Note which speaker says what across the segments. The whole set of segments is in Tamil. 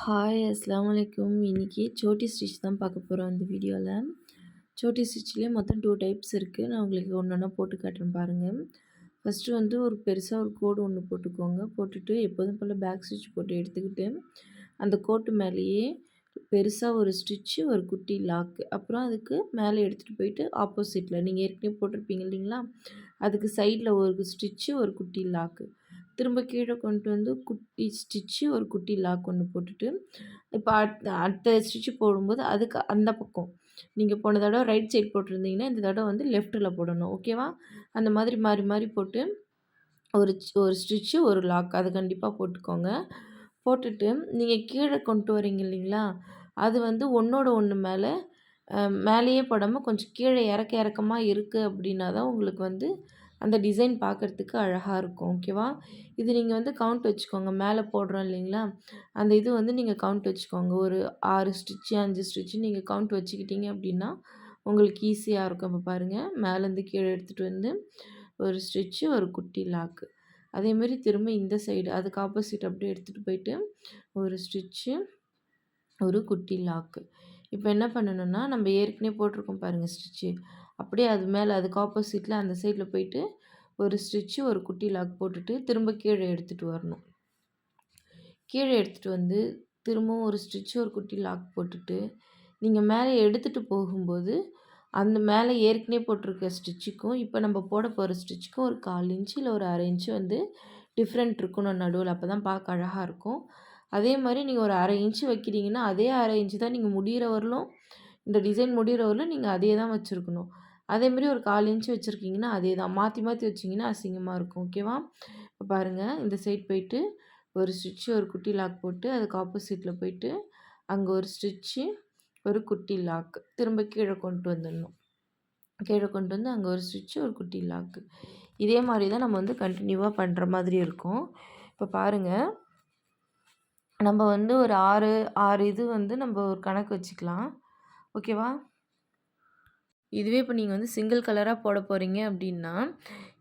Speaker 1: ஹாய் அஸ்ஸலாமு அலைக்கும். இன்னைக்கு சோட்டி ஸ்டிச் தான் பார்க்க போகிறோம் இந்த வீடியோவில். சோட்டி ஸ்டிச்லேயே மொத்தம் 2 டைப்ஸ் இருக்குது. நான் உங்களுக்கு ஒன்று போட்டு காட்டுறேன் பாருங்கள். ஃபஸ்ட்டு வந்து ஒரு பெருசாக ஒரு கோடு ஒன்று போட்டுக்கோங்க. போட்டுட்டு எப்போதும் போல் பேக் ஸ்டிச் போட்டு எடுத்துக்கிட்டு அந்த கோட்டு மேலேயே பெருசாக ஒரு ஸ்டிச்சு, ஒரு குட்டி லாக்கு, அப்புறம் அதுக்கு மேலே எடுத்துகிட்டு போயிட்டு ஆப்போசிட்டில் நீங்கள் ஏற்கனவே போட்டிருப்பீங்க இல்லைங்களா, அதுக்கு சைடில் ஒரு ஸ்டிச்சு, ஒரு குட்டி லாக்கு, திரும்ப கீழே கொண்டு வந்து குட்டி ஸ்டிச்சு, ஒரு குட்டி லாக் ஒன்று போட்டுட்டு, இப்போ அடுத்த ஸ்டிச்சு போடும்போது அதுக்கு அந்த பக்கம் நீங்கள் போன தடவை ரைட் சைடு போட்டிருந்தீங்கன்னா இந்த தடவை வந்து லெஃப்ட்டில் போடணும். ஓகேவா? அந்த மாதிரி மாறி மாறி போட்டு ஒரு ஒரு ஸ்டிச்சு, ஒரு லாக் அது கண்டிப்பாக போட்டுக்கோங்க. போட்டுட்டு நீங்கள் கீழே கொண்டு வரீங்க இல்லைங்களா, அது வந்து ஒன்றோட ஒன்று மேலே மேலேயே போடாமல் கொஞ்சம் கீழே இறக்கமாக இருக்குது அப்படின்னா தான் உங்களுக்கு வந்து அந்த டிசைன் பார்க்குறதுக்கு அழகாக இருக்கும். ஓகேவா? இது நீங்கள் வந்து கவுண்ட் வச்சுக்கோங்க. மேலே போடுறோம் இல்லைங்களா, அந்த இது வந்து நீங்கள் கவுண்ட் வச்சுக்கோங்க. ஒரு 6 ஸ்டிச்சு, 5 ஸ்டிச்சு நீங்கள் கவுண்ட் வச்சுக்கிட்டீங்க அப்படின்னா உங்களுக்கு ஈஸியாக இருக்கும். இப்போ பாருங்கள், மேலேருந்து கீழே எடுத்துகிட்டு வந்து ஒரு ஸ்டிச்சு, ஒரு குட்டி லாக்கு, அதேமாரி திரும்ப இந்த சைடு அதுக்கு ஆப்போசிட் அப்படியே எடுத்துகிட்டு போயிட்டு ஒரு ஸ்டிச்சு, ஒரு குட்டி லாக்கு. இப்போ என்ன பண்ணணும்னா, நம்ம ஏற்கனவே போட்டிருக்கோம் பாருங்கள் ஸ்டிச்சு, அப்படியே அது மேலே அதுக்கு ஆப்போசிட்டில் அந்த சைடில் போயிட்டு ஒரு ஸ்டிச்சு, ஒரு குட்டி லாக் போட்டுட்டு திரும்ப கீழே எடுத்துகிட்டு வரணும். கீழே எடுத்துகிட்டு வந்து திரும்பவும் ஒரு ஸ்டிச்சு, ஒரு குட்டி லாக் போட்டுட்டு நீங்கள் மேலே எடுத்துகிட்டு போகும்போது அந்த மேலே ஏற்கனவே போட்டிருக்க ஸ்டிச்சுக்கும் இப்போ நம்ம போட போகிற ஸ்டிச்சுக்கும் ஒரு 1/4 இன்ச்சு இல்லை ஒரு 1/2 இன்ச்சு வந்து டிஃப்ரெண்ட் இருக்கணும் நடுவில். அப்போ தான் பார்க்க அழகாக இருக்கும். அதே மாதிரி நீங்கள் ஒரு 1/2 இன்ச்சு வைக்கிறீங்கன்னா அதே 1/2 இன்ச்சு தான் நீங்கள் முடிகிற வரலும், இந்த டிசைன் முடிகிற வரலும் நீங்கள் அதே தான் வச்சுருக்கணும். அதேமாரி ஒரு 1/4 இன்ச்சு வச்சுருக்கீங்கன்னா அதே தான். மாற்றி மாற்றி வச்சிங்கன்னா அசிங்கமாக இருக்கும். ஓகேவா? இப்போ பாருங்கள், இந்த சைட் போயிட்டு ஒரு ஸ்டிச்சு, ஒரு குட்டி லாக் போட்டு அதுக்கு ஆப்போசிட்டில் போயிட்டு அங்கே ஒரு ஸ்டிச்சு, ஒரு குட்டி லாக்கு, திரும்ப கீழே கொண்டு வந்துடணும். கீழே கொண்டு வந்து அங்கே ஒரு ஸ்டிச்சு, ஒரு குட்டி லாக்கு. இதே மாதிரி தான் நம்ம வந்து கண்டினியூவாக பண்ணுற மாதிரி இருக்கும். இப்போ பாருங்கள், நம்ம வந்து ஒரு 6 இது வந்து நம்ம ஒரு கணக்கு வச்சுக்கலாம். ஓகேவா? இதுவே இப்போ நீங்கள் வந்து சிங்கிள் கலராக போட போகிறீங்க அப்படின்னா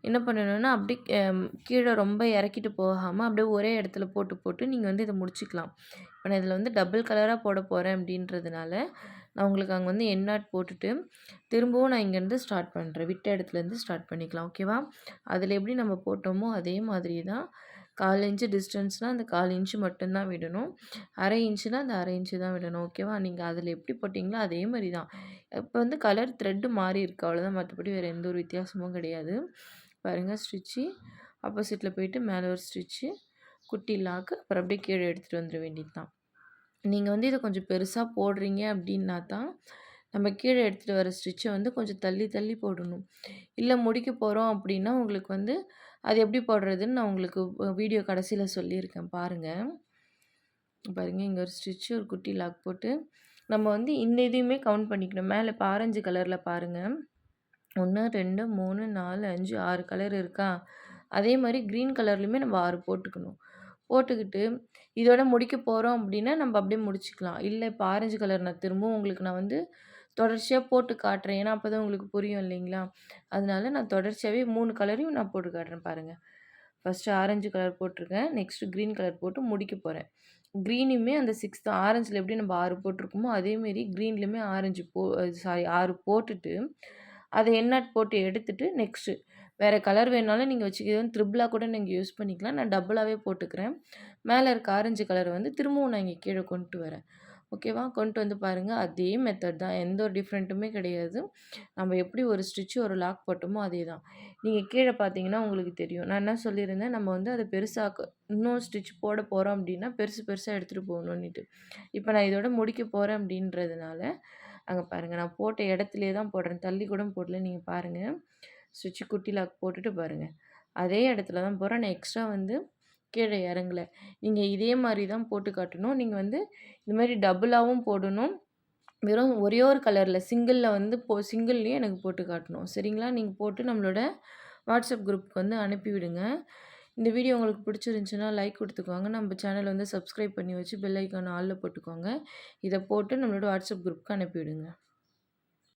Speaker 1: என்ன பண்ணணும்னா, அப்படியே கீழே ரொம்ப இறக்கிட்டு போகாமல் அப்படியே ஒரே இடத்துல போட்டு போட்டு நீங்கள் வந்து இதை முடிச்சுக்கலாம். இப்போ நான் இதில் வந்து டபுள் கலராக போட போகிறேன் அப்படின்றதுனால நான் உங்களுக்கு அங்கே வந்து எண்ணாட் போட்டுட்டு திரும்பவும் நான் இங்கேருந்து ஸ்டார்ட் பண்ணுறேன். விட்ட இடத்துலேருந்து ஸ்டார்ட் பண்ணிக்கலாம். ஓகேவா? அதில் எப்படி நம்ம போட்டோமோ அதே மாதிரி தான் 1/4 இன்ச்சு டிஸ்டன்ஸ்னால் அந்த 1/4 இன்ச்சு மட்டும்தான் விடணும். 1/2 இன்ச்சுனா அந்த 1/2 இன்ச்சு தான் விடணும். ஓகேவா? நீங்கள் அதில் எப்படி போட்டிங்களோ அதே மாதிரி தான். இப்போ வந்து கலர் த்ரெட்டு மாறி இருக்குது அவ்வளோதான், மற்றபடி வேறு எந்த ஒரு வித்தியாசமும் கிடையாது. பாருங்கள், ஸ்டிச்சு ஆப்போசிட்டில் போயிட்டு மேலே ஒரு ஸ்டிச்சு, குட்டி லாக்கு, அப்புறம் அப்படியே கீழே எடுத்துகிட்டு வந்துட வேண்டியது தான். நீங்கள் வந்து இதை கொஞ்சம் பெருசாக போடுறீங்க அப்படின்னா தான் நம்ம கீழே எடுத்துகிட்டு வர ஸ்டிச்சை வந்து கொஞ்சம் தள்ளி தள்ளி போடணும். இல்லை முடிக்க போகிறோம் அப்படின்னா உங்களுக்கு வந்து அது எப்படி போடுறதுன்னு நான் உங்களுக்கு வீடியோ கடைசியில் சொல்லியிருக்கேன் பாருங்கள். பாருங்கள், இங்கே ஒரு ஸ்டிச்சு, ஒரு குட்டி லாக் போட்டு நம்ம வந்து இந்த இதையுமே கவுண்ட் பண்ணிக்கணும். மேலே இப்போ ஆரஞ்சு கலரில் பாருங்கள், 1 2 3 4 5 6 கலர் இருக்கா, அதே மாதிரி க்ரீன் கலர்லேயுமே நம்ம 6 போட்டுக்கணும். போட்டுக்கிட்டு இதோட முடிக்க போகிறோம் அப்படின்னா நம்ம அப்படியே முடிச்சுக்கலாம். இல்லை இப்போ ஆரஞ்சு கலர் நான் திரும்பவும் உங்களுக்கு நான் வந்து தொடர்ச்சியாக போட்டு காட்டுறேன். ஏன்னா அப்போ தான் உங்களுக்கு புரியும் இல்லைங்களா, அதனால நான் தொடர்ச்சியாகவே 3 கலரையும் நான் போட்டு காட்டுறேன் பாருங்கள். ஃபஸ்ட்டு ஆரஞ்சு கலர் போட்டிருக்கேன், நெக்ஸ்ட்டு க்ரீன் கலர் போட்டு முடிக்க போகிறேன். க்ரீனுமே அந்த 6th ஆரஞ்சில் எப்படி நம்ம 6 போட்டிருக்கோமோ அதேமாரி க்ரீன்லேயுமே 6 போட்டுட்டு அதை எண்ணாட் போட்டு எடுத்துட்டு நெக்ஸ்ட்டு வேறு கலர் வேணாலும் நீங்கள் வச்சுக்கிறது ட்ரிபிளாக கூட நீங்கள் யூஸ் பண்ணிக்கலாம். நான் டபுளாகவே போட்டுக்கிறேன். மேலே இருக்க ஆரஞ்சு கலரை வந்து திரும்பவும் நான் இங்கே கீழே கொண்டு வரேன். ஓகேவா? கொண்டு வந்து பாருங்கள், அதே மெத்தட் தான், எந்த ஒரு டிஃப்ரெண்ட்டுமே கிடையாது. நம்ம எப்படி ஒரு ஸ்டிச்சு, ஒரு லாக் போட்டோமோ அதே தான். நீங்கள் கீழே பார்த்தீங்கன்னா உங்களுக்கு தெரியும். நான் என்ன சொல்லியிருந்தேன், நம்ம வந்து அதை பெருசாக்க இன்னும் ஸ்டிச் போட போகிறோம் அப்படின்னா பெருசு பெருசாக எடுத்துகிட்டு போகணுன்னுட்டு. இப்போ நான் இதோட முடிக்க போகிறேன் அப்படின்றதுனால அங்கே பாருங்கள், நான் போட்ட இடத்துலையே தான் போடுறேன், தள்ளி கூட போடல. நீங்கள் பாருங்கள், ஸ்டிச்சு குட்டி லாக் போட்டுட்டு பாருங்கள், அதே இடத்துல தான் போடுறேன். நான் எக்ஸ்ட்ரா வந்து கீழே இறங்கல. நீங்கள் இதே மாதிரி தான் போட்டு காட்டணும். நீங்கள் வந்து இந்த மாதிரி டபுளாகவும் போடணும். வெறும் ஒரே ஒரு கலரில் சிங்கிளில் வந்து சிங்கிள்லேயே எனக்கு போட்டு காட்டணும். சரிங்களா? நீங்கள் போட்டு நம்மளோட வாட்ஸ்அப் குரூப்புக்கு வந்து அனுப்பிவிடுங்க. இந்த வீடியோ உங்களுக்கு பிடிச்சிருந்துச்சுன்னா லைக் கொடுத்துக்கோங்க. நம்ம சேனலை வந்து சப்ஸ்கிரைப் பண்ணி வச்சு பெல் ஐக்கான் ஆலில் போட்டுக்கோங்க. இதை போட்டு நம்மளோட வாட்ஸ்அப் குரூப்புக்கு அனுப்பிவிடுங்க.